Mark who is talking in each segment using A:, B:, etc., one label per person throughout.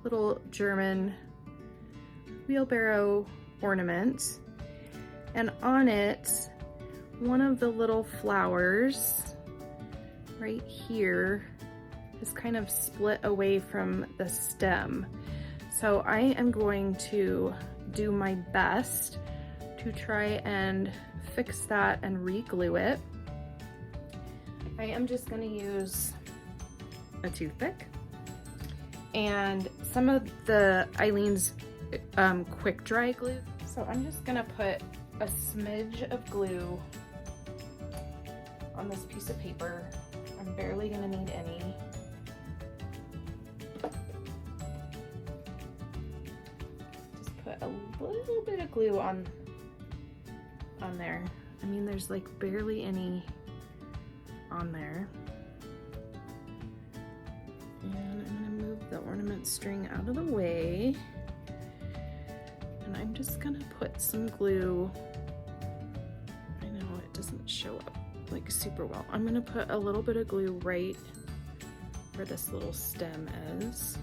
A: little German wheelbarrow ornament, and on it, one of the little flowers right here is kind of split away from the stem. So I am going to do my best to try and fix that and re-glue it. I am just going to use a toothpick and some of the Eileen's quick dry glue. So I'm just going to put a smidge of glue on this piece of paper. I'm barely going to need any. Just put a little bit of glue on there. I mean, there's like barely any on there. And I'm gonna move the ornament string out of the way. And I'm just gonna put some glue. I know it doesn't show up like super well. I'm gonna put a little bit of glue right where this little stem is.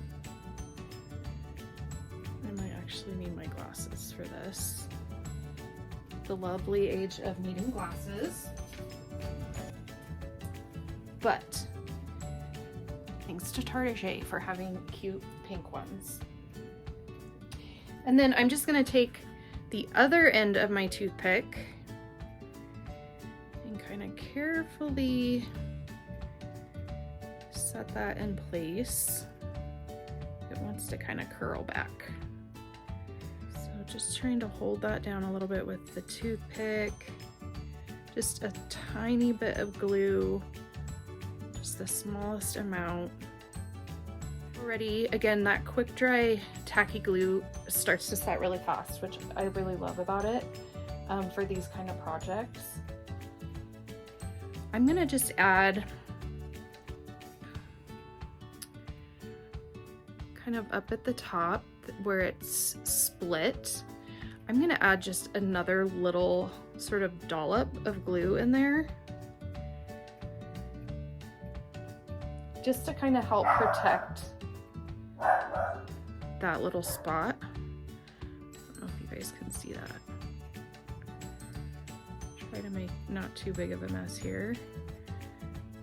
A: I might actually need my glasses for this. The lovely age of needing glasses. But thanks to Target for having cute pink ones. And then I'm just gonna take the other end of my toothpick and kind of carefully set that in place. It wants to kind of curl back. So just trying to hold that down a little bit with the toothpick. Just a tiny bit of glue, just the smallest amount. Already, again, that quick dry tacky glue starts to set really fast, which I really love about it for these kind of projects. I'm gonna just add kind of up at the top where it's split. I'm gonna add just another little sort of dollop of glue in there, just to kind of help protect that little spot. I don't know if you guys can see that. Try to make not too big of a mess here.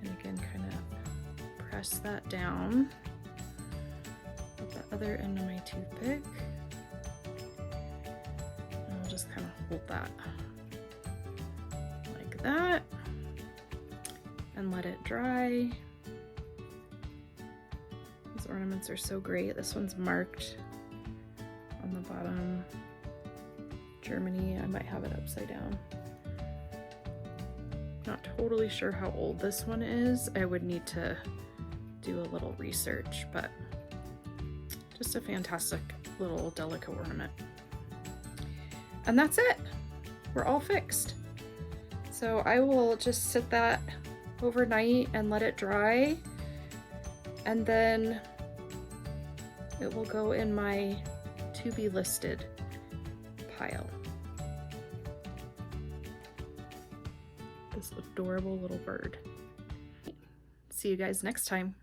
A: And again, kind of press that down with the other end of my toothpick. And I'll just kind of hold that like that and let it dry. These ornaments are so great. This one's marked on the bottom, Germany. I might have it upside down. Not totally sure how old this one is. I would need to do a little research, but just a fantastic little delicate ornament. And that's it. We're all fixed. So I will just sit that overnight and let it dry, and then it will go in my to be listed pile. This adorable little bird. See you guys next time.